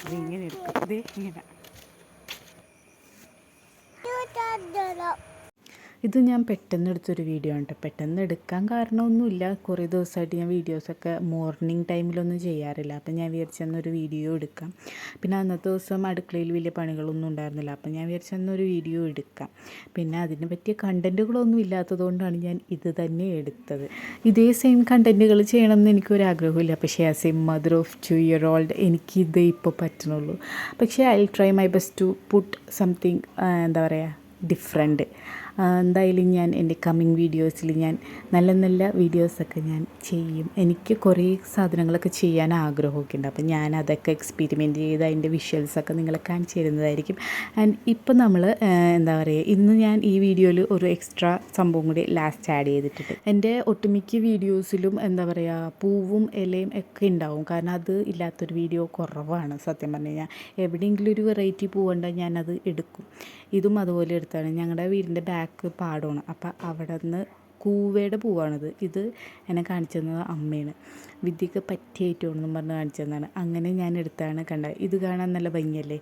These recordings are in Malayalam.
ഇതിങ്ങനെ എടുക്കും. ഇത് ഇങ്ങനെ ഇത് ഞാൻ പെട്ടെന്ന് എടുത്തൊരു വീഡിയോ ആണ് കേട്ടോ. പെട്ടെന്ന് എടുക്കാൻ കാരണമൊന്നുമില്ല. കുറേ ദിവസമായിട്ട് ഞാൻ വീഡിയോസൊക്കെ മോർണിംഗ് ടൈമിലൊന്നും ചെയ്യാറില്ല. അപ്പം ഞാൻ വിചാരിച്ചെന്നൊരു വീഡിയോ എടുക്കാം. പിന്നെ അന്നത്തെ ദിവസം അടുക്കളയിൽ വലിയ പണികളൊന്നും ഉണ്ടായിരുന്നില്ല. അപ്പം ഞാൻ വിചാരിച്ചെന്നൊരു വീഡിയോ എടുക്കാം. പിന്നെ അതിന് പറ്റിയ കണ്ടൻറ്റുകളൊന്നും ഇല്ലാത്തതുകൊണ്ടാണ് ഞാൻ ഇത് തന്നെ എടുത്തത്. ഇതേ സെയിം കണ്ടൻറ്റുകൾ ചെയ്യണമെന്ന് എനിക്കൊരാഗ്രഹമില്ല. പക്ഷേ as a mother of 2 year old എനിക്കിത് ഇപ്പോൾ പറ്റണുള്ളൂ. പക്ഷേ I will try my best to put something എന്താ പറയുക ഡിഫറെൻറ്റ്. എന്തായാലും ഞാൻ എൻ്റെ കമ്മിങ് വീഡിയോസിൽ ഞാൻ നല്ല നല്ല വീഡിയോസൊക്കെ ഞാൻ ചെയ്യും. എനിക്ക് കുറേ സാധനങ്ങളൊക്കെ ചെയ്യാൻ ആഗ്രഹമൊക്കെ ഉണ്ട്. അപ്പം ഞാൻ അതൊക്കെ എക്സ്പെരിമെൻറ്റ് ചെയ്ത് അതിൻ്റെ വിഷ്വൽസൊക്കെ നിങ്ങളെ കാണിച്ചു തരുന്നതായിരിക്കും. ആൻഡ് ഇപ്പം നമ്മൾ എന്താ പറയുക, ഇന്ന് ഞാൻ ഈ വീഡിയോയിൽ ഒരു എക്സ്ട്രാ സംഭവം കൂടി ലാസ്റ്റ് ആഡ് ചെയ്തിട്ടുണ്ട്. എൻ്റെ ഒട്ടുമിക്ക വീഡിയോസിലും എന്താ പറയുക പൂവും ഇലയും ഒക്കെ ഉണ്ടാവും. കാരണം അത് ഇല്ലാത്തൊരു വീഡിയോ കുറവാണ് സത്യം പറഞ്ഞു കഴിഞ്ഞാൽ. എവിടെയെങ്കിലും ഒരു വെറൈറ്റി പൂവുണ്ടെങ്കിൽ ഞാനത് എടുക്കും. ഇതും അതുപോലെ എടുത്താണ്. ഞങ്ങളുടെ വീടിൻ്റെ ബാക്ക് പാടമാണ്. അപ്പം അവിടെ നിന്ന് കൂവയുടെ പൂവാണിത്. ഇത് എന്നെ കാണിച്ചു തന്നത് അമ്മയാണ്. വിദ്യക്ക് പറ്റിയ ഐറ്റമാണെന്നും പറഞ്ഞ് കാണിച്ചു തന്നതാണ്. അങ്ങനെ ഞാൻ എടുത്താണ് കണ്ടത്. ഇത് കാണാൻ നല്ല ഭംഗിയല്ലേ.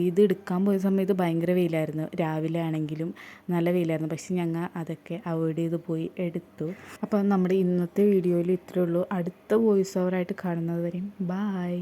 ഇത് എടുക്കാൻ പോയ സമയത്ത് ഭയങ്കര വെയിലായിരുന്നു. രാവിലെ ആണെങ്കിലും നല്ല വെയിലായിരുന്നു. പക്ഷെ ഞങ്ങൾ അതൊക്കെ അവോയ്ഡ് ചെയ്ത് പോയി എടുത്തു. അപ്പം നമ്മുടെ ഇന്നത്തെ വീഡിയോയിൽ ഇത്രയേ ഉള്ളൂ. അടുത്ത വോയിസ് ഓവറായിട്ട് കാണുന്നത് വരെയും ബായ്.